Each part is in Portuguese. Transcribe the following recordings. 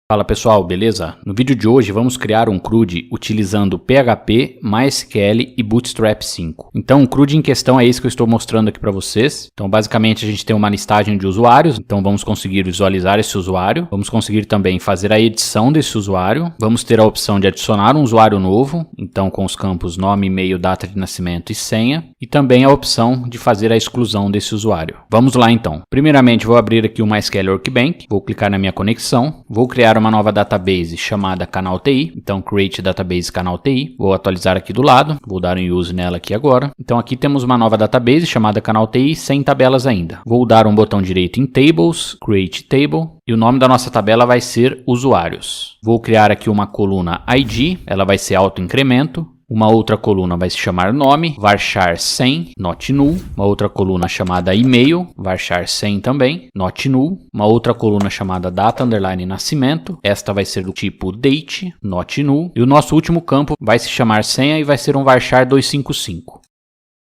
Fala pessoal, beleza? No vídeo de hoje vamos criar um CRUD utilizando PHP, MySQL e Bootstrap 5. Então o CRUD em questão é esse que eu estou mostrando aqui para vocês. Então basicamente a gente tem uma listagem de usuários, então vamos conseguir visualizar esse usuário, vamos conseguir também fazer a edição desse usuário, vamos ter a opção de adicionar um usuário novo, então com os campos nome, e-mail, data de nascimento e senha, e também a opção de fazer a exclusão desse usuário. Vamos lá então. Primeiramente vou abrir aqui o MySQL Workbench, vou clicar na minha conexão, vou criar uma nova database chamada Canal TI, então Create Database Canal TI, vou atualizar aqui do lado, vou dar um use nela aqui agora. Então aqui temos uma nova database chamada Canal TI, sem tabelas ainda. Vou dar um botão direito em Tables, Create Table, e o nome da nossa tabela vai ser Usuários. Vou criar aqui uma coluna ID, ela vai ser autoincremento. Uma outra coluna vai se chamar nome, varchar 100, not null. Uma outra coluna chamada e-mail, varchar 100 também, not null. Uma outra coluna chamada data underline nascimento, esta vai ser do tipo date, not null. E o nosso último campo vai se chamar senha e vai ser um varchar 255.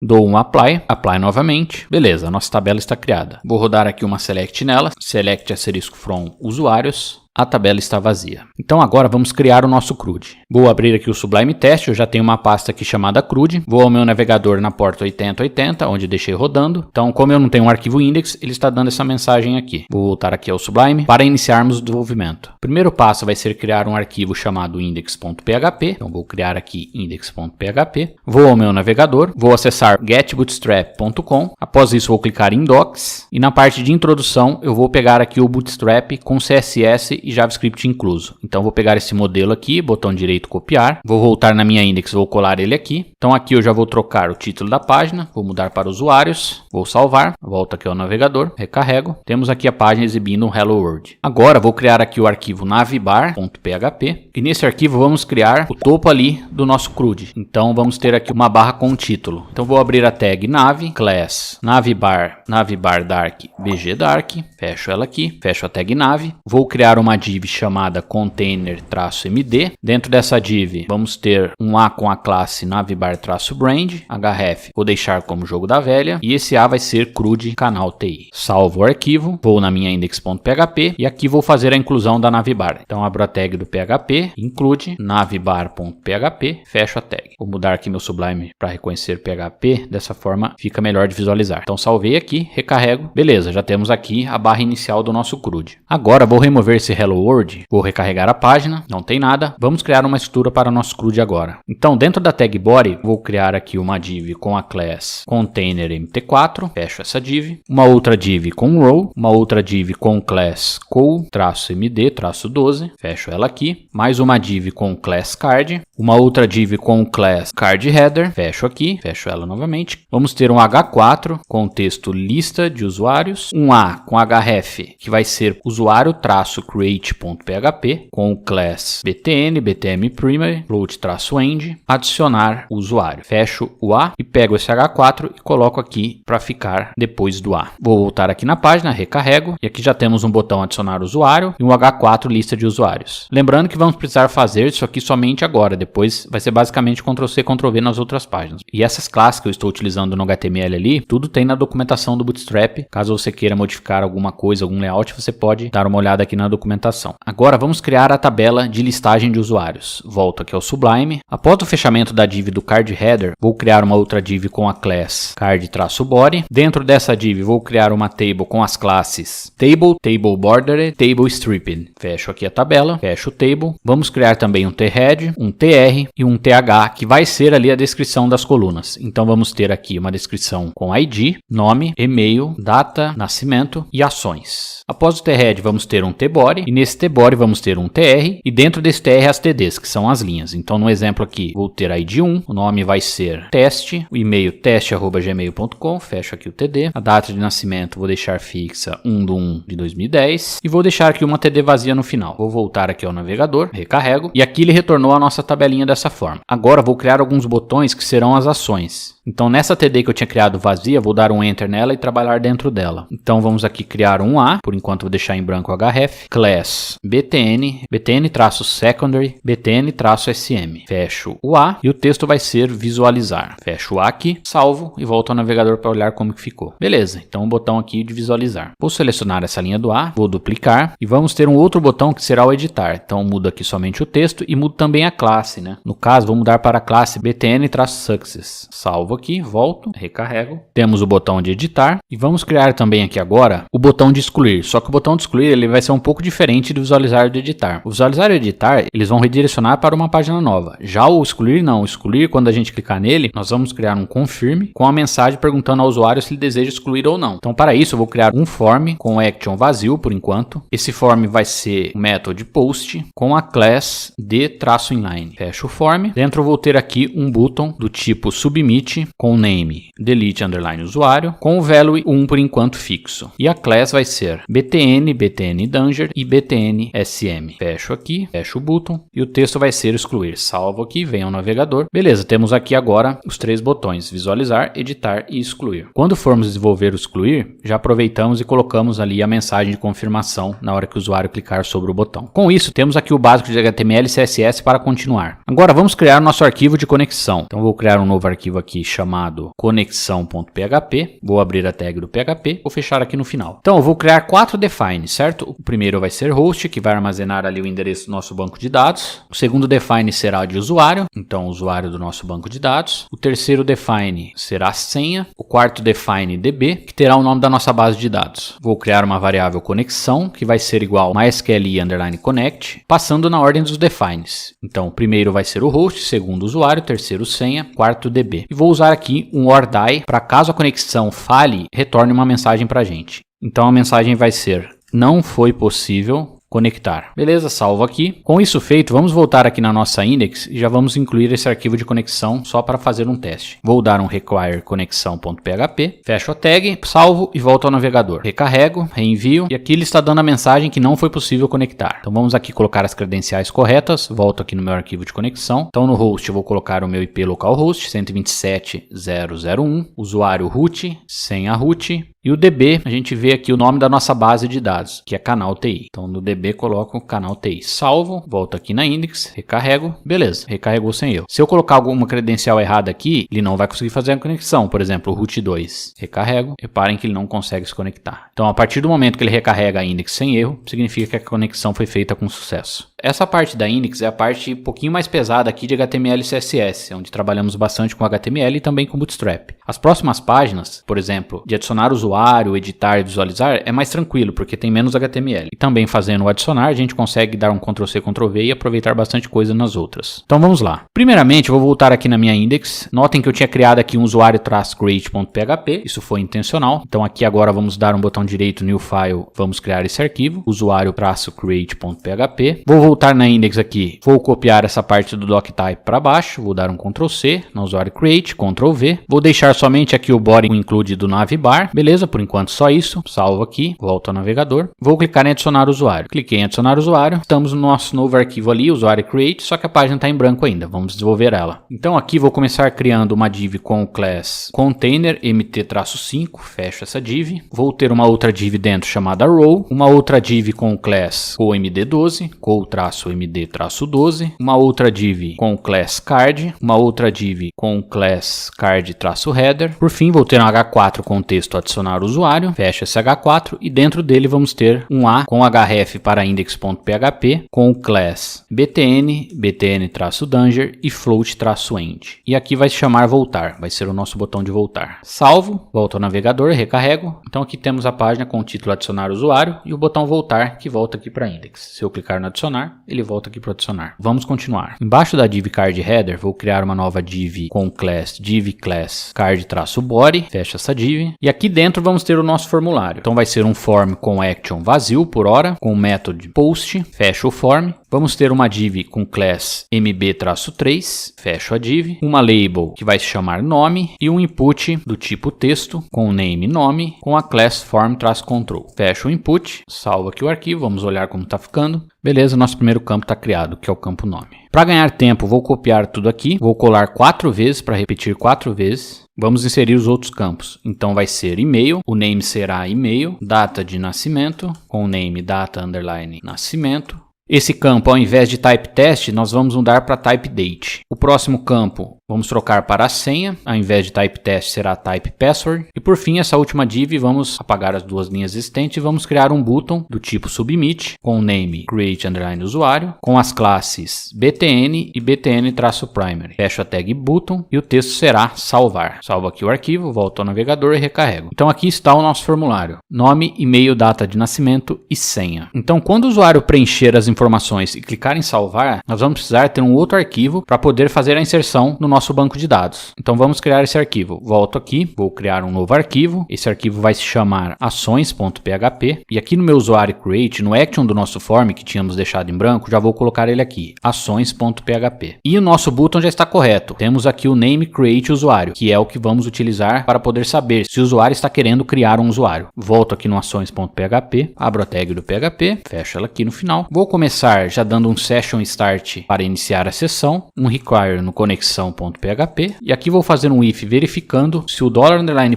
Dou um apply, apply novamente, beleza, a nossa tabela está criada. Vou rodar aqui uma select nela, select asterisco from usuários. A tabela está vazia. Então agora vamos criar o nosso CRUD. Vou abrir aqui o Sublime Test, eu já tenho uma pasta aqui chamada CRUD. Vou ao meu navegador na porta 8080, onde deixei rodando. Então como eu não tenho um arquivo index, ele está dando essa mensagem aqui. Vou voltar aqui ao Sublime para iniciarmos o desenvolvimento. O primeiro passo vai ser criar um arquivo chamado index.php. Então vou criar aqui index.php. Vou ao meu navegador, vou acessar getbootstrap.com. Após isso vou clicar em Docs. E na parte de introdução eu vou pegar aqui o Bootstrap com CSS e JavaScript incluso. Então vou pegar esse modelo aqui, botão direito copiar, vou voltar na minha index, vou colar ele aqui. Então aqui eu já vou trocar o título da página, vou mudar para usuários, vou salvar, volto aqui ao navegador, recarrego. Temos aqui a página exibindo um Hello World. Agora vou criar aqui o arquivo navbar.php e nesse arquivo vamos criar o topo ali do nosso CRUD. Então vamos ter aqui uma barra com o título. Então vou abrir a tag nav, class, navbar dark, bg dark, fecho ela aqui, fecho a tag nav, vou criar uma div chamada container-md. Dentro dessa div vamos ter um A com a classe navbar-brand, href vou deixar como jogo da velha e esse A vai ser CRUD canal TI. Salvo o arquivo, vou na minha index.php e aqui vou fazer a inclusão da navbar. Então abro a tag do PHP, include navbar.php, fecho a tag. Vou mudar aqui meu Sublime para reconhecer PHP, dessa forma fica melhor de visualizar. Então salvei aqui, recarrego, beleza, já temos aqui a barra inicial do nosso CRUD. Agora vou remover esse Hello World, vou recarregar a página, não tem nada, vamos criar uma estrutura para o nosso CRUD agora. Então dentro da tag body, vou criar aqui uma div com a class container-mt4, fecho essa div, uma outra div com row, uma outra div com class co-md-12, fecho ela aqui, mais uma div com class card, uma outra div com class card header, fecho aqui, fecho ela novamente. Vamos ter um h4 com texto lista de usuários, um A com href que vai ser usuário-create.php com o class btn, btm primary, float-end, adicionar o usuário. Fecho o A e pego esse h4 e coloco aqui para ficar depois do A. Vou voltar aqui na página, recarrego e aqui já temos um botão adicionar usuário e um h4 lista de usuários. Lembrando que vamos precisar fazer isso aqui somente agora, depois vai ser basicamente Ctrl+C, Ctrl+V nas outras páginas. E essas classes que eu estou utilizando no HTML ali, tudo tem na documentação do Bootstrap. Caso você queira modificar alguma coisa, algum layout, você pode dar uma olhada aqui na documentação. Agora vamos criar a tabela de listagem de usuários. Volto aqui ao Sublime. Após o fechamento da div do card header, vou criar uma outra div com a class card-body. Dentro dessa div vou criar uma table com as classes table, table bordered, table stripped. Fecho aqui a tabela, fecho o table. Vamos criar também um thead, um tr e um th, que vai ser ali a descrição das colunas. Então vamos ter aqui uma descrição com ID, nome, e-mail, data, nascimento e ações. Após o thead vamos ter um tbody e nesse tbody vamos ter um tr e dentro desse tr as tds, que são as linhas. Então no exemplo aqui vou ter ID1, o nome vai ser teste, o e-mail teste@gmail.com, fecho aqui o td, a data de nascimento vou deixar fixa 1/1/2010 e vou deixar aqui uma td vazia no final. Vou voltar aqui ao navegador, recarrego e aqui ele retornou a nossa tabelinha dessa forma. Agora vou criar alguns botões que serão as ações. Então nessa TD que eu tinha criado vazia, vou dar um Enter nela e trabalhar dentro dela. Então vamos aqui criar um A, por enquanto vou deixar em branco o href, class btn, btn-secondary, btn-sm. Fecho o A e o texto vai ser ser visualizar. Fecho o A aqui, salvo e volto ao navegador para olhar como que ficou. Beleza, então o botão aqui de visualizar. Vou selecionar essa linha do A, vou duplicar e vamos ter um outro botão que será o editar. Então mudo aqui somente o texto e mudo também a classe, né? No caso, vou mudar para a classe btn-success. Salvo aqui, volto, recarrego. Temos o botão de editar e vamos criar também aqui agora o botão de excluir. Só que o botão de excluir ele vai ser um pouco diferente do visualizar e do editar. O visualizar e o editar, eles vão redirecionar para uma página nova. Já o excluir não. O excluir, quando a gente clicar nele, nós vamos criar um confirm com a mensagem perguntando ao usuário se ele deseja excluir ou não. Então, para isso, eu vou criar um form com action vazio por enquanto. Esse form vai ser o método post com a class de-inline. Fecho o form. Dentro eu vou ter aqui um button do tipo submit com o name delete_usuário com o value 1 por enquanto fixo. E a class vai ser btn, btn-danger e btn-sm. Fecho aqui, fecho o button e o texto vai ser excluir. Salvo aqui, venho ao navegador. Beleza, temos aqui agora os três botões, visualizar, editar e excluir. Quando formos desenvolver o excluir, já aproveitamos e colocamos ali a mensagem de confirmação na hora que o usuário clicar sobre o botão. Com isso, temos aqui o básico de HTML e CSS para continuar. Agora vamos criar o nosso arquivo de conexão. Então vou criar um novo arquivo aqui chamado conexão.php. Vou abrir a tag do PHP, vou fechar aqui no final. Então eu vou criar 4 defines, certo? O primeiro vai ser host, que vai armazenar ali o endereço do nosso banco de dados. O segundo define será de usuário, então o usuário do nosso banco de dados. O terceiro define será a senha. O quarto define db, que terá o nome da nossa base de dados. Vou criar uma variável conexão, que vai ser igual mysqli_connect, passando na ordem dos defines. Então o primeiro vai ser o host, segundo o usuário, terceiro senha, quarto db. E vou usar aqui um or die para caso a conexão falhe, retorne uma mensagem para a gente. Então a mensagem vai ser: não foi possível conectar. Beleza, salvo aqui. Com isso feito, vamos voltar aqui na nossa index e já vamos incluir esse arquivo de conexão só para fazer um teste. Vou dar um require conexão.php, fecho a tag, salvo e volto ao navegador. Recarrego, reenvio e aqui ele está dando a mensagem que não foi possível conectar. Então vamos aqui colocar as credenciais corretas, volto aqui no meu arquivo de conexão. Então no host eu vou colocar o meu IP localhost 127.0.0.1, usuário root, senha root. E o DB, a gente vê aqui o nome da nossa base de dados, que é canal TI. Então no DB coloco canal TI. Salvo, volto aqui na index, recarrego, beleza, recarregou sem erro. Se eu colocar alguma credencial errada aqui, ele não vai conseguir fazer a conexão. Por exemplo, o root 2, recarrego, reparem que ele não consegue se conectar. Então a partir do momento que ele recarrega a index sem erro, significa que a conexão foi feita com sucesso. Essa parte da index é a parte um pouquinho mais pesada aqui de HTML e CSS, onde trabalhamos bastante com HTML e também com Bootstrap. As próximas páginas, por exemplo, de adicionar usuário, editar e visualizar, é mais tranquilo, porque tem menos HTML. E também fazendo o adicionar, a gente consegue dar um Ctrl+C, Ctrl+V e aproveitar bastante coisa nas outras. Então vamos lá. Primeiramente, eu vou voltar aqui na minha index. Notem que eu tinha criado aqui um usuário-create.php, isso foi intencional. Então aqui agora vamos dar um botão direito, new file, vamos criar esse arquivo, usuário-create.php. Vou voltar na index aqui, vou copiar essa parte do doctype para baixo, vou dar um Ctrl+C no usuário create, Ctrl+V. Vou deixar somente aqui o body include do navbar, beleza? Por enquanto só isso, salvo aqui, volto ao navegador. Vou clicar em adicionar usuário. Cliquei em adicionar usuário, estamos no nosso novo arquivo ali, usuário create, só que a página está em branco ainda, vamos desenvolver ela. Então aqui vou começar criando uma div com o class container mt-5, fecho essa div. Vou ter uma outra div dentro chamada row, uma outra div com o class comd12, co-md-12, uma outra div com o class card, uma outra div com o class card-header. Por fim, vou ter um h4 com o texto adicionar usuário, fecho esse h4 e dentro dele vamos ter um a com href para index.php com o class btn, btn-danger e float-end. E aqui vai se chamar voltar, vai ser o nosso botão de voltar. Salvo, volto ao navegador, recarrego. Então aqui temos a página com o título adicionar usuário e o botão voltar que volta aqui para index. Se eu clicar no adicionar, ele volta aqui para adicionar. Vamos continuar. Embaixo da div card header, vou criar uma nova div com o class div class card-body, fecha essa div. E aqui dentro vamos ter o nosso formulário. Então vai ser um form com action vazio por hora, com o método post, fecho o form. Vamos ter uma div com class mb-3, fecho a div, uma label que vai se chamar nome e um input do tipo texto com o name nome com a class form-control. Fecho o input, salvo aqui o arquivo, vamos olhar como está ficando. Beleza, nosso primeiro campo está criado, que é o campo nome. Para ganhar tempo, vou copiar tudo aqui, vou colar 4 vezes para repetir 4 vezes. Vamos inserir os outros campos. Então vai ser e-mail, o name será e-mail, data de nascimento, com o name data_nascimento. Esse campo, ao invés de type test, nós vamos mudar para type date. O próximo campo vamos trocar para a senha, ao invés de type test será type password. E por fim, essa última div, vamos apagar as duas linhas existentes e vamos criar um button do tipo submit, com o name create underline usuário, com as classes btn e btn-primary. Fecho a tag button e o texto será salvar. Salvo aqui o arquivo, volto ao navegador e recarrego. Então aqui está o nosso formulário. Nome, e-mail, data de nascimento e senha. Então quando o usuário preencher as informações e clicar em salvar, nós vamos precisar ter um outro arquivo para poder fazer a inserção no nosso banco de dados. Então vamos criar esse arquivo. Volto aqui, vou criar um novo arquivo. Esse arquivo vai se chamar ações.php e aqui no meu usuário create, no action do nosso form que tínhamos deixado em branco, já vou colocar ele aqui, ações.php. E o nosso button já está correto. Temos aqui o name create usuário, que é o que vamos utilizar para poder saber se o usuário está querendo criar um usuário. Volto aqui no ações.php, abro a tag do PHP, fecho ela aqui no final. Vou começar já dando um session start para iniciar a sessão, um require no conexão.php e aqui vou fazer um if verificando se o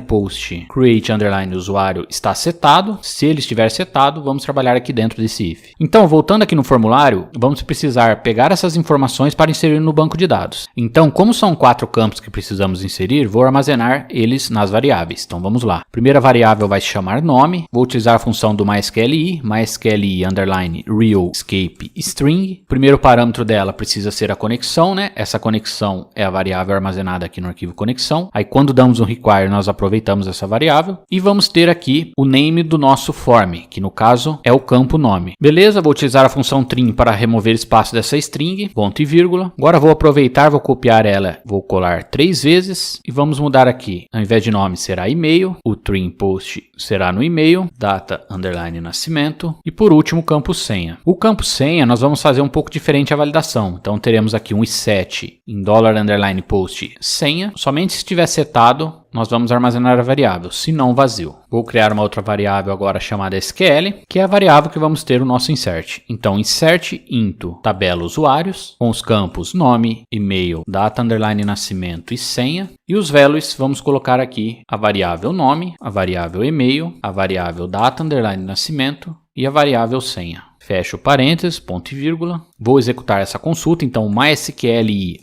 $post create usuário está setado. Se ele estiver setado, vamos trabalhar aqui dentro desse if. Então, voltando aqui no formulário, vamos precisar pegar essas informações para inserir no banco de dados. Então, como são 4 campos que precisamos inserir, vou armazenar eles nas variáveis. Então, vamos lá. A primeira variável vai se chamar nome. Vou utilizar a função do MySQLi, real escape string. O primeiro parâmetro dela precisa ser a conexão, né? Essa conexão é a variável armazenada aqui no arquivo conexão. Aí, quando damos um require, nós aproveitamos essa variável. E vamos ter aqui o name do nosso form, que no caso é o campo nome. Beleza, vou utilizar a função trim para remover espaço dessa string, ponto e vírgula. Agora vou aproveitar, vou copiar ela, vou colar 3 vezes e vamos mudar aqui. Ao invés de nome será e-mail, o trim post será no e-mail, data underline nascimento e por último o campo senha. O campo senha nós vamos fazer um pouco diferente a validação. Então teremos aqui um set em $post senha. Somente se estiver setado nós vamos armazenar a variável, se não vazio. Vou criar uma outra variável agora chamada SQL, que é a variável que vamos ter o nosso insert. Então, insert into tabela usuários, com os campos nome, e-mail, data underline nascimento e senha. E os values, vamos colocar aqui a variável nome, a variável e-mail, a variável data underline nascimento e a variável senha. Fecho parênteses, ponto e vírgula. Vou executar essa consulta, então MySQLi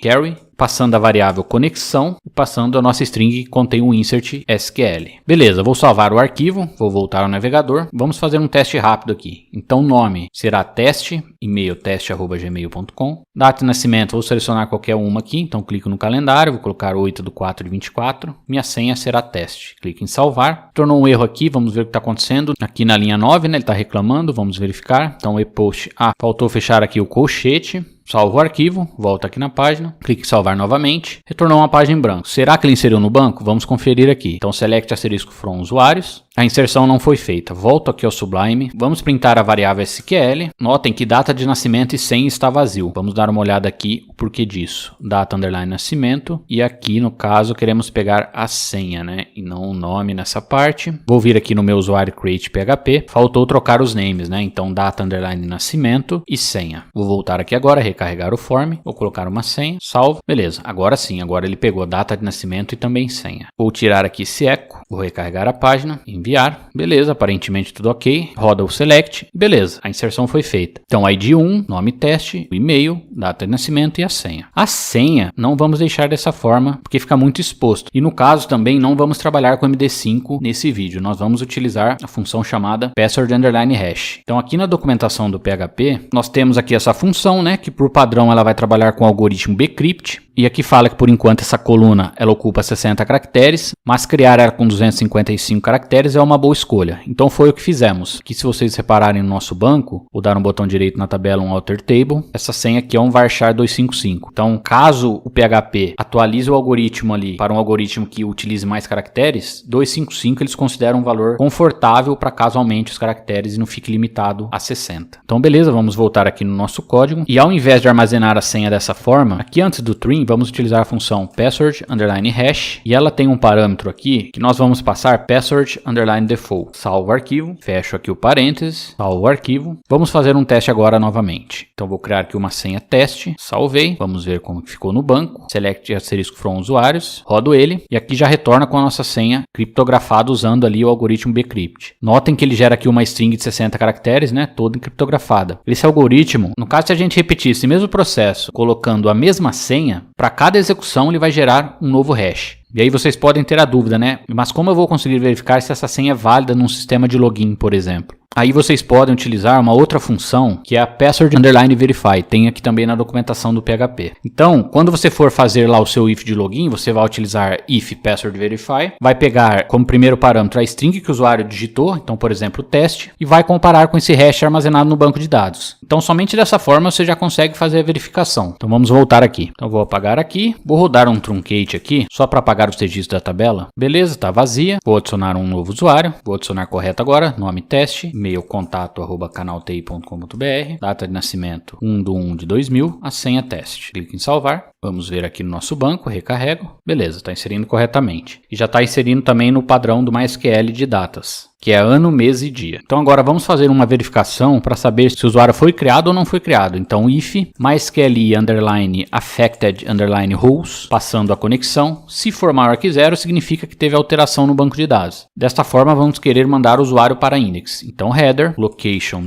_carry, passando a variável conexão e passando a nossa string que contém o insert SQL. Beleza, vou salvar o arquivo, vou voltar ao navegador. Vamos fazer um teste rápido aqui. Então nome será teste, e-mail teste@gmail.com. Data de nascimento, vou selecionar qualquer uma aqui, então clico no calendário, vou colocar 8/4/24. Minha senha será teste. Clico em salvar. Tornou um erro aqui, vamos ver o que está acontecendo. Aqui na linha 9, né, ele está reclamando, vamos verificar. Então epost, faltou fechar aqui o colchete. Salvo o arquivo, volto aqui na página, clique em salvar novamente, retornou uma página em branco. Será que ele inseriu no banco? Vamos conferir aqui. Então select * from usuários. A inserção não foi feita. Volto aqui ao Sublime. Vamos printar a variável SQL. Notem que data de nascimento e senha está vazio. Vamos dar uma olhada aqui o porquê disso. Data underline nascimento. E aqui no caso queremos pegar a senha, né? E não o nome nessa parte. Vou vir aqui no meu usuário create PHP. Faltou trocar os names, né? Então data underline nascimento e senha. Vou voltar aqui agora, recarregar o form. Vou colocar uma senha. Salvo. Beleza. Agora sim. Agora ele pegou data de nascimento e também senha. Vou tirar aqui esse eco. Vou recarregar a página. Enviar, beleza, aparentemente tudo ok, roda o select, beleza, a inserção foi feita. Então ID 1, nome teste, o e-mail, data de nascimento e a senha. A senha não vamos deixar dessa forma, porque fica muito exposto. E no caso também não vamos trabalhar com MD5 nesse vídeo, nós vamos utilizar a função chamada password_hash. Então aqui na documentação do PHP, nós temos aqui essa função, né, que por padrão ela vai trabalhar com o algoritmo bcrypt, e aqui fala que por enquanto essa coluna ela ocupa 60 caracteres, mas criar ela com 255 caracteres é uma boa escolha. Então foi o que fizemos. Aqui se vocês repararem no nosso banco, vou dar um botão direito na tabela, um alter table, essa senha aqui é um varchar 255. Então caso o PHP atualize o algoritmo ali para um algoritmo que utilize mais caracteres, 255 eles consideram um valor confortável para caso aumente os caracteres e não fique limitado a 60. Então beleza, vamos voltar aqui no nosso código e ao invés de armazenar a senha dessa forma, aqui antes do trim vamos utilizar a função password_hash e ela tem um parâmetro aqui que nós vamos passar password_default. Salvo o arquivo, fecho aqui o parênteses, salvo o arquivo. Vamos fazer um teste agora novamente. Então vou criar aqui uma senha teste, salvei, vamos ver como ficou no banco. Select * from usuários, rodo ele e aqui já retorna com a nossa senha criptografada usando ali o algoritmo bcrypt. Notem que ele gera aqui uma string de 60 caracteres, né, toda encriptografada. Esse algoritmo, no caso se a gente repetir esse mesmo processo colocando a mesma senha, para cada execução ele vai gerar um novo hash. E aí vocês podem ter a dúvida, né? Mas como eu vou conseguir verificar se essa senha é válida num sistema de login, por exemplo? Aí vocês podem utilizar uma outra função, que é a password_verify, tem aqui também na documentação do PHP. Então, quando você for fazer lá o seu if de login, você vai utilizar if password_verify, vai pegar como primeiro parâmetro a string que o usuário digitou, então, por exemplo, o teste, e vai comparar com esse hash armazenado no banco de dados. Então, somente dessa forma você já consegue fazer a verificação. Então, vamos voltar aqui. Então, vou apagar aqui, vou rodar um truncate aqui, só para apagar os registros da tabela. Beleza, está vazia. Vou adicionar um novo usuário, vou adicionar correto agora, nome teste, e-mail contato@canalti.com.br, data de nascimento 1/1/2000, a senha teste. Clique em salvar. Vamos ver aqui no nosso banco, recarrego. Beleza, está inserindo corretamente. E já está inserindo também no padrão do MySQL de datas, que é ano, mês e dia. Então agora vamos fazer uma verificação para saber se o usuário foi criado ou não foi criado. Então if MySQL_affected_roles, passando a conexão. Se for maior que 0, significa que teve alteração no banco de dados. Desta forma vamos querer mandar o usuário para index. Então header, location,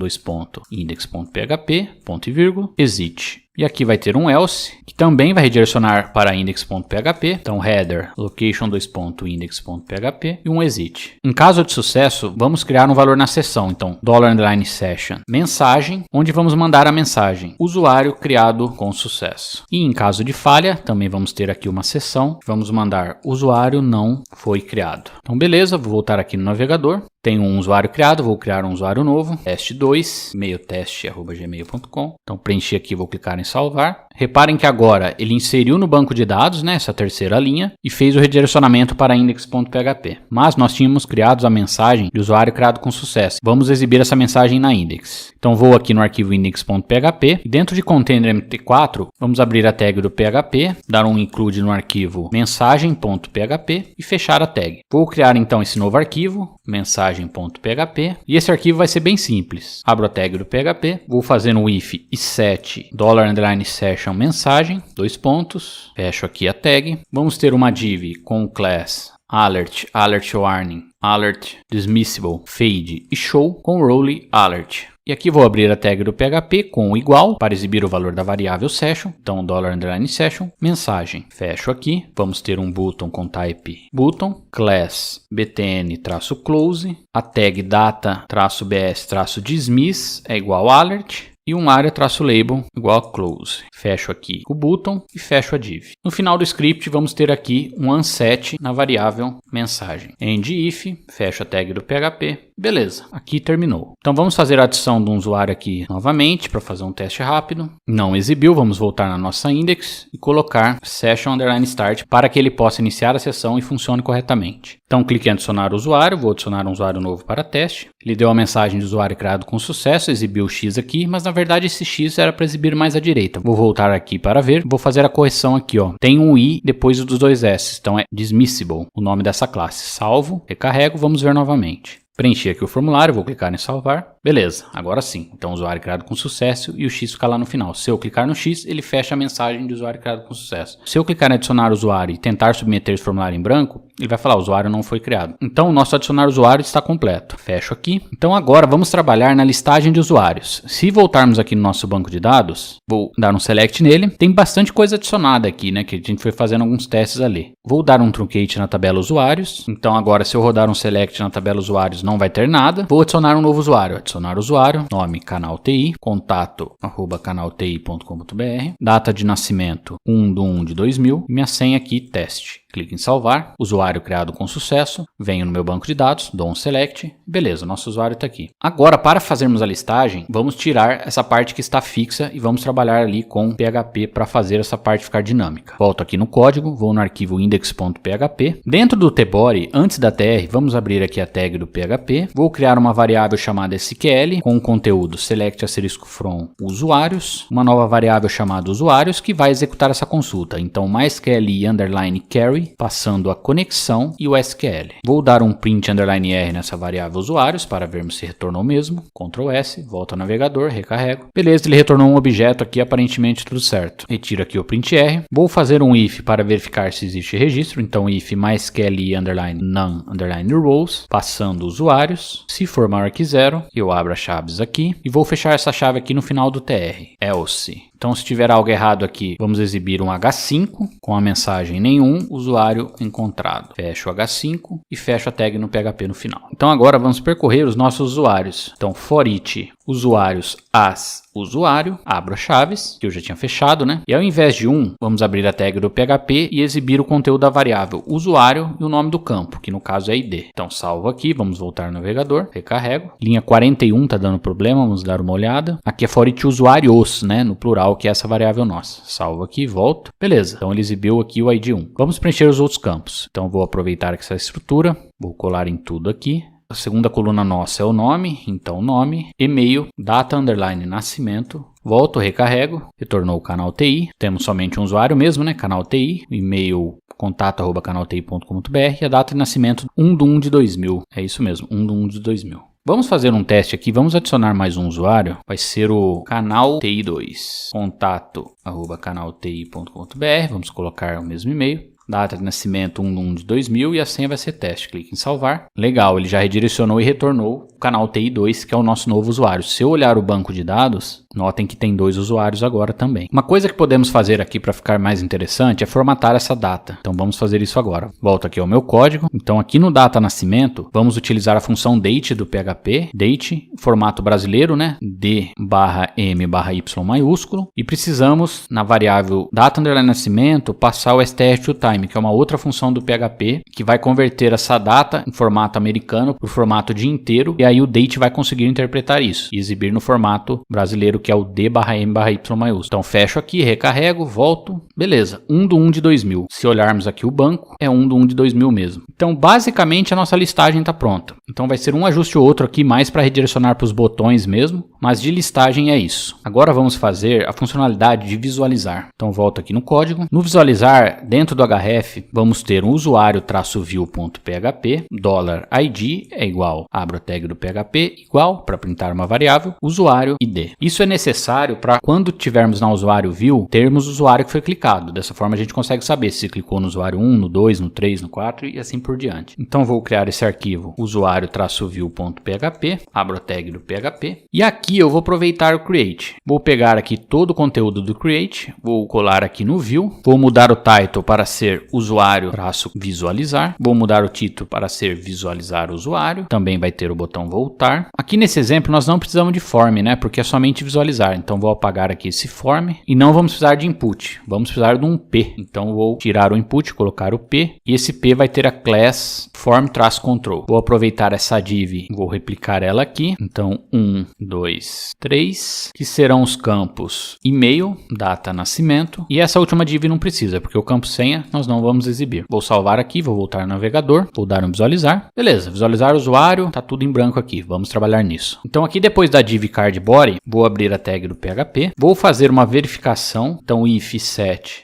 index.php, ponto e vírgula, exit. E aqui vai ter um else, que também vai redirecionar para index.php. Então, header, location, index.php e um exit. Em caso de sucesso, vamos criar um valor na seção. Então, $session, mensagem, onde vamos mandar a mensagem, usuário criado com sucesso. E em caso de falha, também vamos ter aqui uma seção. Vamos mandar usuário não foi criado. Então, beleza, vou voltar aqui no navegador. Tenho um usuário criado, vou criar um usuário novo, teste2, e-mail teste@gmail.com. Então preenchi aqui, vou clicar em salvar. Reparem que agora ele inseriu no banco de dados, né, essa terceira linha, e fez o redirecionamento para index.php. Mas nós tínhamos criado a mensagem de usuário criado com sucesso. Vamos exibir essa mensagem na index. Então vou aqui no arquivo index.php e dentro de container mt4, vamos abrir a tag do PHP, dar um include no arquivo mensagem.php e fechar a tag. Vou criar então esse novo arquivo, mensagem.php, e esse arquivo vai ser bem simples. Abro a tag do PHP, vou fazer um if e set $session mensagem, dois pontos, fecho aqui a tag. Vamos ter uma div com o class alert, alert warning, alert dismissible, fade e show com role alert. E aqui vou abrir a tag do PHP com o igual para exibir o valor da variável session. Então $session, mensagem. Fecho aqui. Vamos ter um button com type button, class btn-close, a tag data-bs-dismiss é igual a alert. E um area-label igual a close. Fecho aqui o button e fecho a div. No final do script vamos ter aqui um unset na variável mensagem. End if, fecho a tag do PHP. Beleza, aqui terminou. Então vamos fazer a adição de um usuário aqui novamente para fazer um teste rápido. Não exibiu, vamos voltar na nossa index e colocar session_start para que ele possa iniciar a sessão e funcione corretamente. Então clique em adicionar o usuário, vou adicionar um usuário novo para teste. Ele deu a mensagem de usuário criado com sucesso, exibiu o X aqui, mas na verdade esse X era para exibir mais à direita. Vou voltar aqui para ver, vou fazer a correção aqui, ó. Tem um I depois dos dois S, então é dismissible, o nome dessa classe. Salvo, recarrego, vamos ver novamente. Preenchi aqui o formulário, vou clicar em salvar. Beleza, agora sim. Então, usuário criado com sucesso e o X fica lá no final. Se eu clicar no X, ele fecha a mensagem de usuário criado com sucesso. Se eu clicar em adicionar usuário e tentar submeter esse formulário em branco, ele vai falar, o usuário não foi criado. Então, o nosso adicionar usuário está completo. Fecho aqui. Então, agora vamos trabalhar na listagem de usuários. Se voltarmos aqui no nosso banco de dados, vou dar um select nele. Tem bastante coisa adicionada aqui, né? Que a gente foi fazendo alguns testes ali. Vou dar um truncate na tabela usuários. Então, agora, se eu rodar um select na tabela usuários, não vai ter nada. Vou adicionar um novo usuário. Adicionar usuário, nome Canal TI, contato @canalti.com.br, data de nascimento 1/1/2000, minha senha aqui teste. Clique em salvar, usuário criado com sucesso, venho no meu banco de dados, dou um select, beleza, nosso usuário está aqui. Agora, para fazermos a listagem, vamos tirar essa parte que está fixa e vamos trabalhar ali com PHP para fazer essa parte ficar dinâmica. Volto aqui no código, vou no arquivo index.php. Dentro do tbody, antes da tr, vamos abrir aqui a tag do PHP. Vou criar uma variável chamada SQL com o conteúdo select*from usuários, uma nova variável chamada usuários que vai executar essa consulta. Então, MySQL_carry carry, passando a conexão e o SQL. Vou dar um print underline R nessa variável usuários para vermos se retornou mesmo. Ctrl S, volta ao navegador, recarrego. Beleza, ele retornou um objeto aqui, aparentemente tudo certo. Retiro aqui o print R. Vou fazer um if para verificar se existe registro. Então if mysql underline none underline rows, passando usuários. Se for maior que 0, eu abro as chaves aqui e vou fechar essa chave aqui no final do tr. Else. Então, se tiver algo errado aqui, vamos exibir um H5 com a mensagem nenhum usuário encontrado. Fecho o H5 e fecho a tag no PHP no final. Então, agora vamos percorrer os nossos usuários. Então, for each usuários as usuário, abro as chaves, que eu já tinha fechado, né? E ao invés de 1, vamos abrir a tag do PHP e exibir o conteúdo da variável usuário e o nome do campo, que no caso é ID. Então, salvo aqui, vamos voltar ao navegador, recarrego. Linha 41 tá dando problema, vamos dar uma olhada. Aqui é for each usuários, né? No plural, que é essa variável nossa. Salvo aqui, volto. Beleza, então ele exibiu aqui o ID1. Vamos preencher os outros campos. Então, vou aproveitar essa estrutura, vou colar em tudo aqui. A segunda coluna nossa é o nome, então nome, e-mail, data underline nascimento, volto, recarrego, retornou o canal TI, temos somente um usuário mesmo, né, canal TI, e-mail contato@canalti.com.br e a data de nascimento 1/1/2000, é isso mesmo, 1/1/2000. Vamos fazer um teste aqui, vamos adicionar mais um usuário, vai ser o canal TI2, contato@canalti.com.br, vamos colocar o mesmo e-mail. Data de nascimento 1/1/2000 e a senha vai ser teste. Clique em salvar. Legal, ele já redirecionou e retornou o canal TI2, que é o nosso novo usuário. Se eu olhar o banco de dados, notem que tem 2 usuários agora também. Uma coisa que podemos fazer aqui para ficar mais interessante é formatar essa data. Então vamos fazer isso agora. Volto aqui ao meu código. Então aqui no data nascimento, vamos utilizar a função date do PHP. Date, formato brasileiro, né? D/M/Y maiúsculo. E precisamos, na variável data underline nascimento, passar o str2time, que é uma outra função do PHP, que vai converter essa data em formato americano para o formato dia inteiro, e aí o date vai conseguir interpretar isso e exibir no formato brasileiro, que é o D/M/Y maiúsculo. Então fecho aqui, recarrego, volto, beleza, 1/1/2000. Se olharmos aqui o banco, é 1/1/2000 mesmo. Então basicamente a nossa listagem está pronta. Então vai ser um ajuste ou outro aqui mais para redirecionar para os botões mesmo, mas de listagem é isso. Agora vamos fazer a funcionalidade de visualizar. Então volto aqui no código. No visualizar, dentro do href, vamos ter um usuário-view.php, $id é igual, abro a tag do PHP, igual, para printar uma variável, usuário ID. Isso é necessário para quando tivermos na usuário view, termos o usuário que foi clicado. Dessa forma a gente consegue saber se clicou no usuário 1, no 2, no 3, no 4 e assim por diante. Então vou criar esse arquivo usuário-view.php, abro a tag do PHP e aqui eu vou aproveitar o create. Vou pegar aqui todo o conteúdo do create, vou colar aqui no view, vou mudar o title para ser usuário-visualizar, vou mudar o título para ser visualizar usuário, também vai ter o botão voltar. Aqui nesse exemplo nós não precisamos de form, né, porque é somente visualizar, então vou apagar aqui esse form e não vamos precisar de input, vamos precisar de um P, então vou tirar o input, colocar o P e esse P vai ter a class form-control. Vou aproveitar essa div, vou replicar ela aqui, então 1, 2, 3, que serão os campos e-mail, data, nascimento e essa última div não precisa, porque o campo senha nós não vamos exibir. Vou salvar aqui, vou voltar no navegador, vou dar um visualizar. Beleza, visualizar o usuário, tá tudo em branco aqui, vamos trabalhar nisso. Então aqui depois da div card body, vou abrir a tag do PHP, vou fazer uma verificação, então if set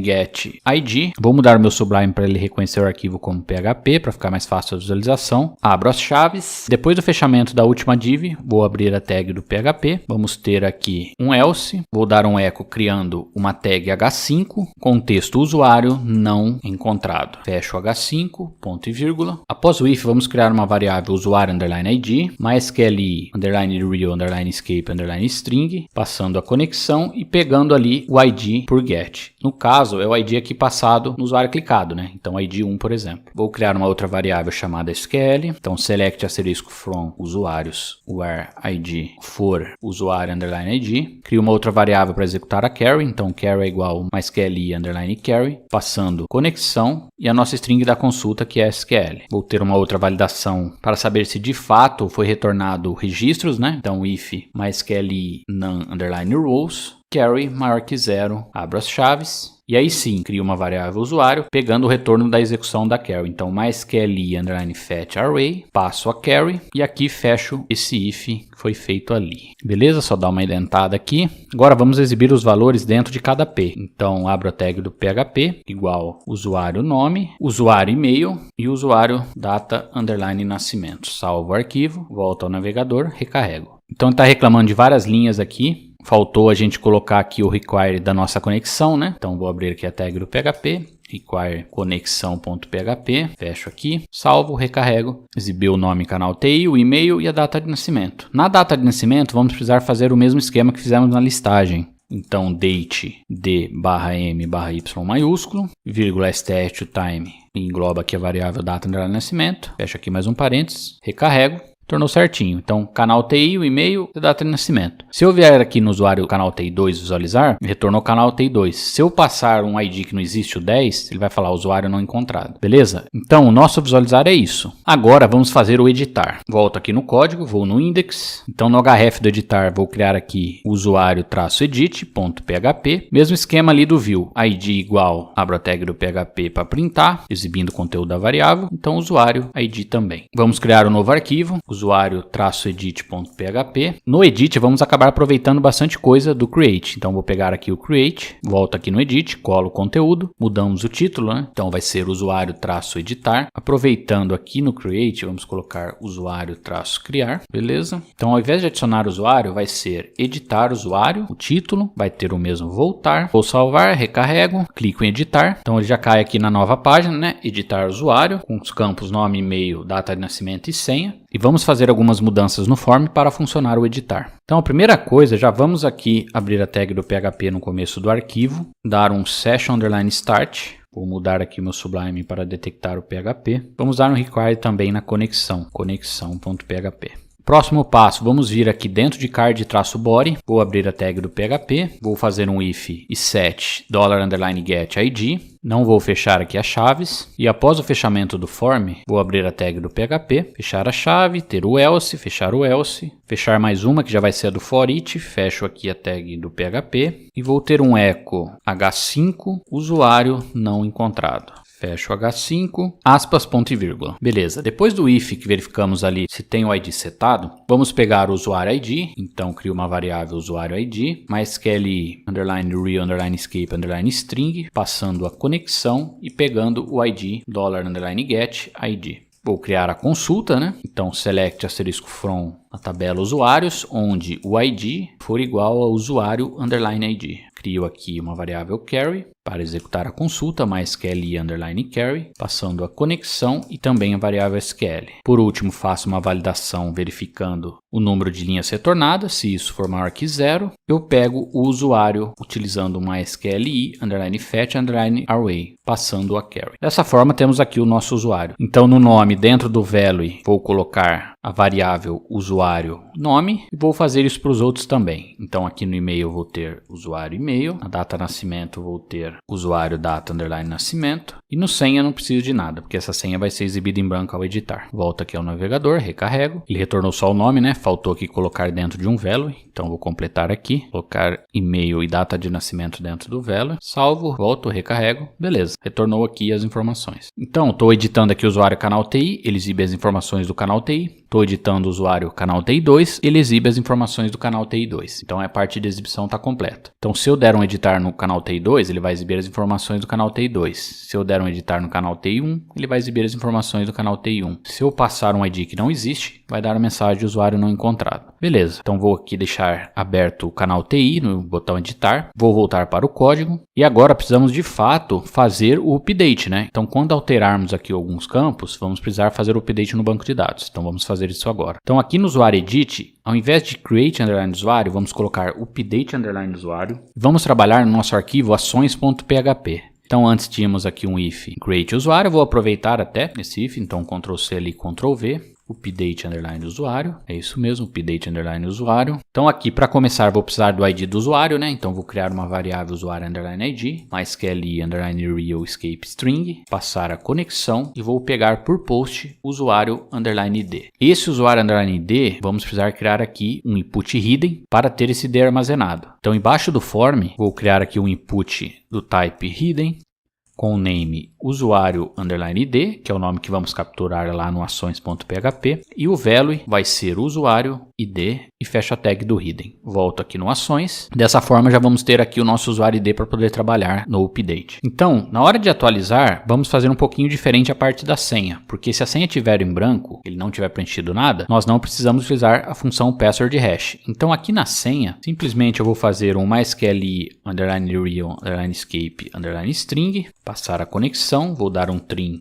$get id, vou mudar o meu Sublime para ele reconhecer o arquivo como PHP, para ficar mais fácil a visualização. Abro as chaves, depois do fechamento da última div, vou abrir a tag do PHP, vamos ter aqui um else, vou dar um echo criando uma tag H5, contexto usuário não encontrado. Fecho o H5, ponto e vírgula. Após o if, vamos criar uma variável usuário underline id, mysql underline real underline escape underline string, passando a conexão e pegando ali o id por get. No caso, é o id aqui passado no usuário clicado, né? Então id 1, por exemplo. Vou criar uma outra variável chamada SQL. Então select asterisco from usuários where id for usuário underline id. Crio uma outra variável para executar a carry. Então carry é igual mysql underline carry, passando conexão e a nossa string da consulta, que é SQL. Vou ter uma outra validação para saber se de fato foi retornado registros, né? Então if mysql none underline rows, carry maior que 0, abro as chaves E aí sim, crio uma variável usuário, pegando o retorno da execução da carry. Então, mysqli_fetch array, passo a carry e aqui fecho esse if que foi feito ali. Beleza? Só dá uma indentada aqui. Agora vamos exibir os valores dentro de cada P. Então, abro a tag do PHP, igual usuário nome, usuário e-mail e usuário data underline nascimento. Salvo o arquivo, volto ao navegador, recarrego. Então, está reclamando de várias linhas aqui. Faltou a gente colocar aqui o require da nossa conexão, né? Então, vou abrir aqui a tag do PHP. Require conexão.php, fecho aqui, salvo, recarrego, exibiu o nome canal TI, o e-mail e a data de nascimento. Na data de nascimento, vamos precisar fazer o mesmo esquema que fizemos na listagem. Então, date d/m/y maiúsculo, vírgula stat time, engloba aqui a variável data de nascimento, fecho aqui mais um parênteses, recarrego. Tornou certinho. Então, canal TI, o e-mail e a data de nascimento. Se eu vier aqui no usuário canal TI2 visualizar, retornou canal TI2. Se eu passar um ID que não existe, o 10, ele vai falar usuário não encontrado. Beleza? Então, o nosso visualizar é isso. Agora, vamos fazer o editar. Volto aqui no código, vou no index. Então, no href do editar, vou criar aqui usuário-edit.php. Mesmo esquema ali do view. ID igual, abro a tag do PHP para printar, exibindo o conteúdo da variável. Então, usuário, ID também. Vamos criar um novo arquivo. Usuário-edit.php. No edit vamos acabar aproveitando bastante coisa do create. Então vou pegar aqui o create, volto aqui no edit, colo o conteúdo, mudamos o título, né? Então vai ser usuário-editar. Aproveitando aqui no create, vamos colocar usuário-criar, beleza? Então ao invés de adicionar usuário, vai ser editar usuário, o título, vai ter o mesmo voltar. Vou salvar, recarrego, clico em editar. Então ele já cai aqui na nova página, né? Editar usuário, com os campos nome, e-mail, data de nascimento e senha. E vamos fazer algumas mudanças no form para funcionar o editar. Então a primeira coisa, já vamos aqui abrir a tag do PHP no começo do arquivo, dar um session_start. Vou mudar aqui meu Sublime para detectar o PHP. Vamos dar um require também na conexão, conexão.php. Próximo passo, vamos vir aqui dentro de card-body, vou abrir a tag do PHP, vou fazer um if e set $_get_id, não vou fechar aqui as chaves, e após o fechamento do form, vou abrir a tag do PHP, fechar a chave, ter o else, fechar fechar mais uma que já vai ser a do foreach, fecho aqui a tag do PHP, e vou ter um echo h5, usuário não encontrado. Fecho H5, aspas, ponto e vírgula. Beleza, depois do if que verificamos ali se tem o ID setado, vamos pegar o usuário ID, então crio uma variável usuário ID, mysqli_real_escape_string, passando a conexão e pegando o ID $_get_id. Vou criar a consulta, né? Então select *from a tabela usuários, onde o ID for igual ao usuário_id. Crio aqui uma variável carry para executar a consulta, mysqli_carry, passando a conexão e também a variável SQL. Por último, faço uma validação verificando o número de linhas retornadas. Se isso for maior que 0, eu pego o usuário utilizando o mysqli_fetch_array, passando a carry. Dessa forma, temos aqui o nosso usuário. Então, no nome, dentro do value, vou colocar a variável usuário nome e vou fazer isso para os outros também. Então, aqui no e-mail eu vou ter usuário e-mail, na data nascimento eu vou ter usuário data underline nascimento e no senha não preciso de nada, porque essa senha vai ser exibida em branco ao editar. Volto aqui ao navegador, recarrego, ele retornou só o nome, né? Faltou aqui colocar dentro de um value, então vou completar aqui, colocar e-mail e data de nascimento dentro do value, salvo, volto, recarrego, beleza, retornou aqui as informações. Então, estou editando aqui o usuário canal TI, ele exibe as informações do canal TI. Estou editando o usuário canal TI2, ele exibe as informações do canal TI2. Então a parte de exibição está completa. Então se eu der um editar no canal TI2, ele vai exibir as informações do canal TI2. Se eu der um editar no canal TI1, ele vai exibir as informações do canal TI1. Se eu passar um ID que não existe, vai dar a mensagem de usuário não encontrado. Beleza, então vou aqui deixar aberto o canal TI no botão editar. Vou voltar para o código. E agora precisamos de fato fazer o update, né? Então quando alterarmos aqui alguns campos, vamos precisar fazer o update no banco de dados. Então vamos fazer isso agora. Então aqui no usuário edit, ao invés de create underline usuário, vamos colocar update underline usuário. Vamos trabalhar no nosso arquivo ações.php. Então antes tínhamos aqui um if create usuário, vou aproveitar até esse if, então Ctrl+C ali, Ctrl+V. update underline usuário, é isso mesmo, update underline usuário. Então aqui para começar vou precisar do ID do usuário, né? Então vou criar uma variável usuário underline ID, MySQL underline real escape string, passar a conexão e vou pegar por post usuário underline ID. Esse usuário underline ID, vamos precisar criar aqui um input hidden para ter esse ID armazenado. Então embaixo do form, vou criar aqui um input do type hidden, com o name usuário underline ID, que é o nome que vamos capturar lá no ações.php, e o value vai ser usuário ID e fecha a tag do hidden. Volto aqui no ações. Dessa forma já vamos ter aqui o nosso usuário ID para poder trabalhar no update. Então, na hora de atualizar, vamos fazer um pouquinho diferente a parte da senha, porque se a senha estiver em branco, ele não tiver preenchido nada, nós não precisamos utilizar a função password hash. Então aqui na senha, simplesmente eu vou fazer um MySQL underline real underline escape underline string, passar a conexão, vou dar um trim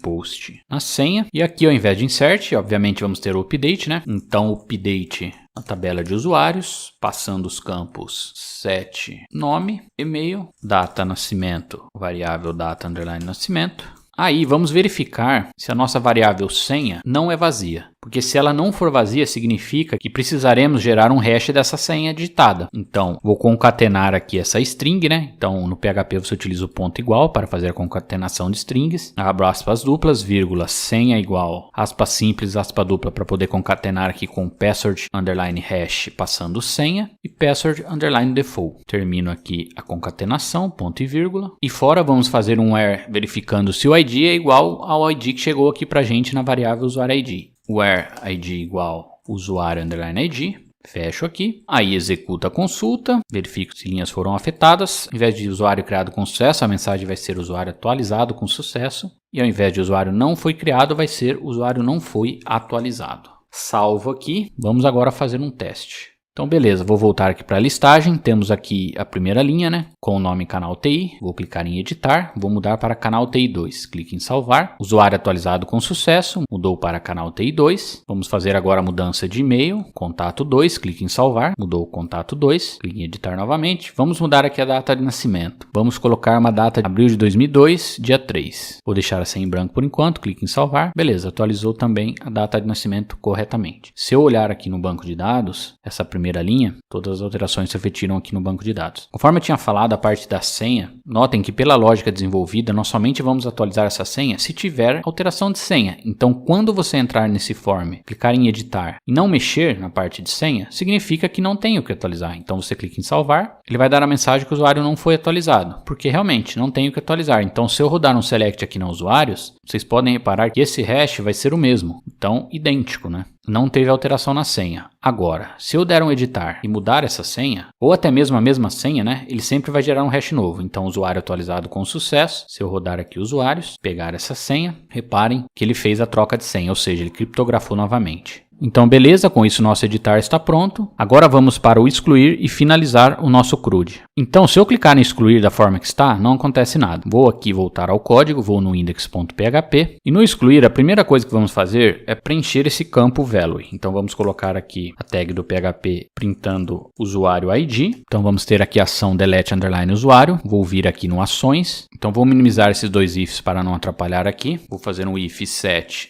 $post na senha, e aqui ao invés de insert, obviamente vamos ter o update, né? Então update na tabela de usuários, passando os campos set nome, e-mail, data nascimento, variável data underline nascimento. Aí vamos verificar se a nossa variável senha não é vazia. Porque se ela não for vazia, significa que precisaremos gerar um hash dessa senha digitada. Então, vou concatenar aqui essa string, né? Então, no PHP você utiliza o ponto igual para fazer a concatenação de strings. Abro aspas duplas, vírgula, senha igual, aspa simples, aspa dupla, para poder concatenar aqui com password underline hash passando senha e password underline default. Termino aqui a concatenação, ponto e vírgula. E fora vamos fazer um where verificando se o ID é igual ao ID que chegou aqui para a gente na variável usuário ID. Where ID igual usuário underline ID, fecho aqui, aí executa a consulta, verifico se linhas foram afetadas, ao invés de usuário criado com sucesso, a mensagem vai ser usuário atualizado com sucesso, e ao invés de usuário não foi criado, vai ser usuário não foi atualizado. Salvo aqui, vamos agora fazer um teste. Então beleza, vou voltar aqui para a listagem, temos aqui a primeira linha, né, com o nome canal TI, vou clicar em editar, vou mudar para canal TI 2, clique em salvar, usuário atualizado com sucesso, mudou para canal TI 2, vamos fazer agora a mudança de e-mail, contato 2, clique em salvar, mudou contato 2, clique em editar novamente, vamos mudar aqui a data de nascimento, vamos colocar uma data de abril de 2002, dia 3, vou deixar assim em branco por enquanto, clique em salvar, beleza, atualizou também a data de nascimento corretamente. Se eu olhar aqui no banco de dados, essa primeira linha, todas as alterações se refletiram aqui no banco de dados. Conforme eu tinha falado, a parte da senha, notem que pela lógica desenvolvida, nós somente vamos atualizar essa senha se tiver alteração de senha. Então, quando você entrar nesse form, clicar em editar e não mexer na parte de senha, significa que não tem o que atualizar. Então, você clica em salvar, ele vai dar a mensagem que o usuário não foi atualizado, porque realmente não tem o que atualizar. Então, se eu rodar um select aqui nos usuários, vocês podem reparar que esse hash vai ser o mesmo. Então, idêntico, né? Não teve alteração na senha. Agora, se eu der um editar e mudar essa senha, ou até mesmo a mesma senha, né, ele sempre vai gerar um hash novo. Então, usuário atualizado com sucesso. Se eu rodar aqui usuários, pegar essa senha, reparem que ele fez a troca de senha, ou seja, ele criptografou novamente. Então beleza, com isso nosso editar está pronto. Agora vamos para o excluir e finalizar o nosso CRUD. Então se eu clicar em excluir da forma que está, não acontece nada. Vou aqui voltar ao código, vou no index.php e no excluir a primeira coisa que vamos fazer é preencher esse campo value. Então vamos colocar aqui a tag do PHP printando usuário ID. Então vamos ter aqui a ação delete underline usuário. Vou vir aqui no ações. Então vou minimizar esses dois ifs para não atrapalhar aqui. Vou fazer um if set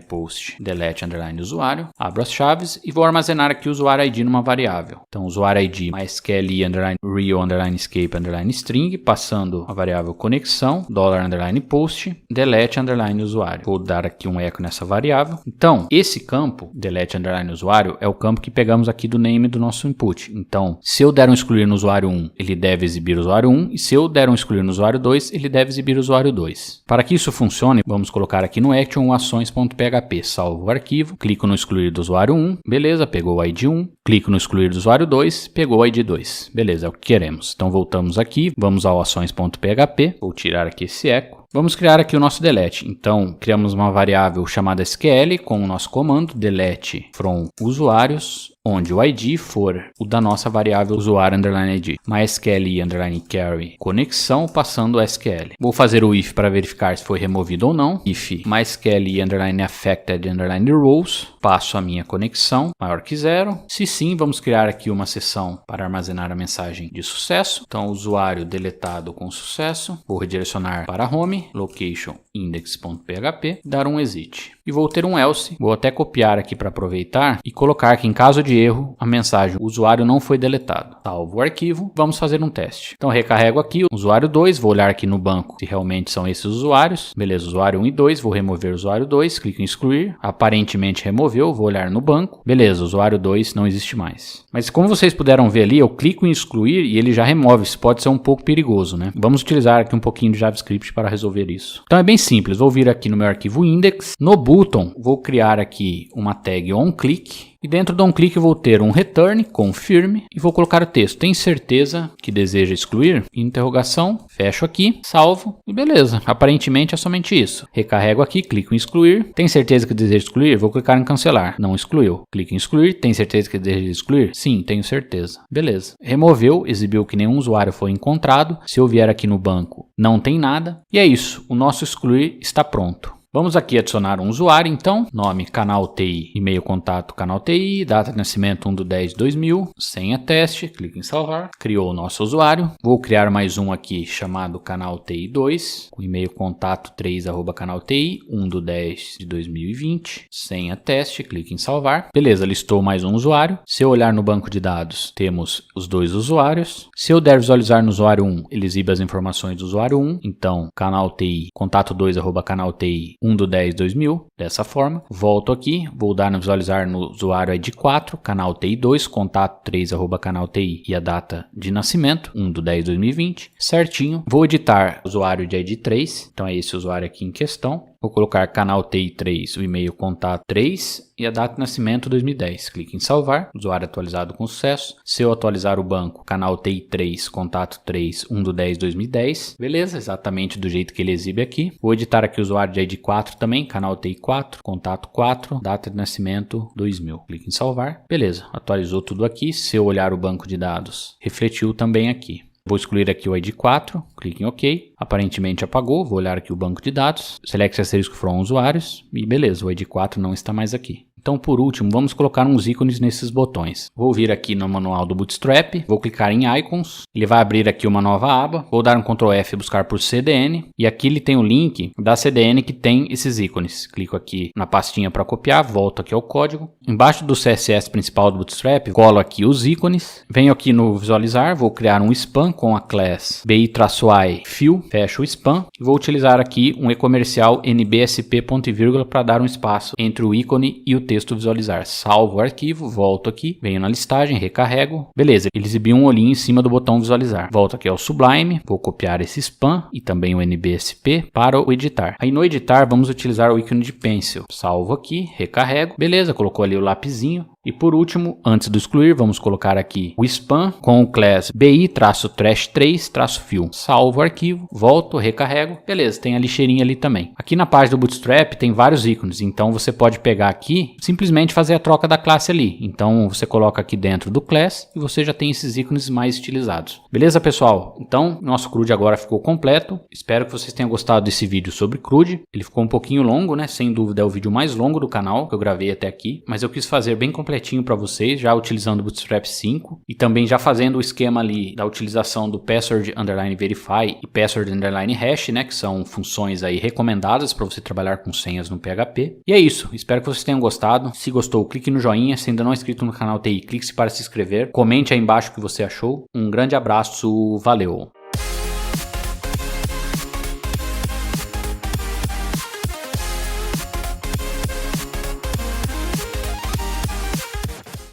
$post delete underline usuário. Abro as chaves e vou armazenar aqui o usuário ID numa variável. Então usuário ID MySQL underline real underline escape underline string, passando a variável conexão $post delete underline usuário. Vou dar aqui um eco nessa variável. Então esse campo delete underline usuário é o campo que pegamos aqui do name do nosso input. Então se eu der um excluir no usuário 1, ele deve exibir o usuário 1, e se eu der um excluir no usuário 2, ele deve exibir o usuário 2. Para que isso funcione, vamos colocar aqui no action ações.php, salvo o arquivo, clico no excluir do usuário 1, beleza, pegou o ID 1, clico no excluir do usuário 2, pegou o ID 2, beleza, é o que queremos. Então voltamos aqui, vamos ao ações.php, vou tirar aqui esse eco. Vamos criar aqui o nosso delete. Então, criamos uma variável chamada SQL com o nosso comando delete from usuários, onde o ID for o da nossa variável usuário underline ID. MySQL underline carry conexão passando o SQL. Vou fazer o if para verificar se foi removido ou não. If MySQL underline affected underline rows, espaço a minha conexão maior que 0. Se sim, vamos criar aqui uma seção para armazenar a mensagem de sucesso. Então, usuário deletado com sucesso. Vou redirecionar para home, location index.php, dar um exit. E vou ter um else. Vou até copiar aqui para aproveitar e colocar que em caso de erro, a mensagem o usuário não foi deletado. Salvo o arquivo, vamos fazer um teste. Então, recarrego aqui o usuário 2, vou olhar aqui no banco se realmente são esses usuários. Beleza, usuário 1 e 2, vou remover o usuário 2, clico em excluir. Aparentemente removeu, vou olhar no banco. Beleza, usuário 2 não existe mais. Mas como vocês puderam ver ali, eu clico em excluir e ele já remove. Isso pode ser um pouco perigoso, né? Vamos utilizar aqui um pouquinho de JavaScript para resolver isso. Então é bem simples, vou vir aqui no meu arquivo index. No button, vou criar aqui uma tag onClick. E dentro do onClick eu vou ter um return, confirm, e vou colocar o texto. Tem certeza que deseja excluir? Interrogação, fecho aqui, salvo e beleza. Aparentemente é somente isso. Recarrego aqui, clico em excluir. Tem certeza que deseja excluir? Vou clicar em cancelar. Não excluiu. Clico em excluir. Tem certeza que deseja excluir? Sim, tenho certeza. Beleza. Removeu, exibiu que nenhum usuário foi encontrado. Se eu vier aqui no banco, não tem nada. E é isso. O nosso excluir está pronto. Vamos aqui adicionar um usuário, então, nome canal TI, e-mail contato canal TI, data de nascimento 1/10/2000, senha teste, clique em salvar, criou o nosso usuário. Vou criar mais um aqui chamado canal TI 2, com e-mail contato 3@canalti, 1/10/2020, senha teste, clique em salvar. Beleza, listou mais um usuário. Se eu olhar no banco de dados, temos os dois usuários. Se eu der visualizar no usuário 1, ele exibe as informações do usuário 1, então canal TI, contato 2@canalti, 1/10/2000, dessa forma. Volto aqui, vou dar no visualizar no usuário ID 4, canal TI 2, contato 3@canalti e a data de nascimento, 1/10/2020, certinho. Vou editar o usuário de ID 3, então é esse usuário aqui em questão. Vou colocar canal TI 3, o e-mail contato 3 e a data de nascimento 2010. Clique em salvar, usuário atualizado com sucesso. Se eu atualizar o banco, canal TI 3, contato 3, 1/10/2010. Beleza, exatamente do jeito que ele exibe aqui. Vou editar aqui o usuário de ID 4 também, canal TI 4, contato 4, data de nascimento 2000. Clique em salvar. Beleza, atualizou tudo aqui. Se eu olhar o banco de dados, refletiu também aqui. Vou excluir aqui o ID 4, clique em OK, aparentemente apagou, vou olhar aqui o banco de dados, select asterisco from usuários e beleza, o ID 4 não está mais aqui. Então, por último, vamos colocar uns ícones nesses botões. Vou vir aqui no manual do Bootstrap, vou clicar em Icons, ele vai abrir aqui uma nova aba, vou dar um Ctrl F e buscar por CDN, e aqui ele tem o link da CDN que tem esses ícones. Clico aqui na pastinha para copiar, volto aqui ao código. Embaixo do CSS principal do Bootstrap, colo aqui os ícones, venho aqui no visualizar, vou criar um span com a class bi-i fill, fecho o span, e vou utilizar aqui um e-comercial nbsp ponto e vírgula para dar um espaço entre o ícone e o texto visualizar. Salvo o arquivo, volto aqui, venho na listagem, recarrego. Beleza, ele exibiu um olhinho em cima do botão visualizar. Volto aqui ao Sublime, vou copiar esse span e também o NBSP para o editar. Aí no editar vamos utilizar o ícone de pencil. Salvo aqui, recarrego. Beleza, colocou ali o lapisinho. E por último, antes do excluir, vamos colocar aqui o span com o class bi-trash3-fill. Salvo o arquivo, volto, recarrego. Beleza, tem a lixeirinha ali também. Aqui na página do Bootstrap tem vários ícones, então você pode pegar aqui simplesmente fazer a troca da classe ali. Então você coloca aqui dentro do class e você já tem esses ícones mais utilizados. Beleza, pessoal? Então, nosso CRUD agora ficou completo. Espero que vocês tenham gostado desse vídeo sobre CRUD. Ele ficou um pouquinho longo, né? Sem dúvida é o vídeo mais longo do canal que eu gravei até aqui, mas eu quis fazer bem completinho para vocês, já utilizando o Bootstrap 5 e também já fazendo o esquema ali da utilização do password underline verify e password underline hash, né, que são funções aí recomendadas para você trabalhar com senhas no PHP. E é isso, espero que vocês tenham gostado. Se gostou, clique no joinha, se ainda não é inscrito no canal TI, clique para se inscrever, comente aí embaixo o que você achou. Um grande abraço, valeu!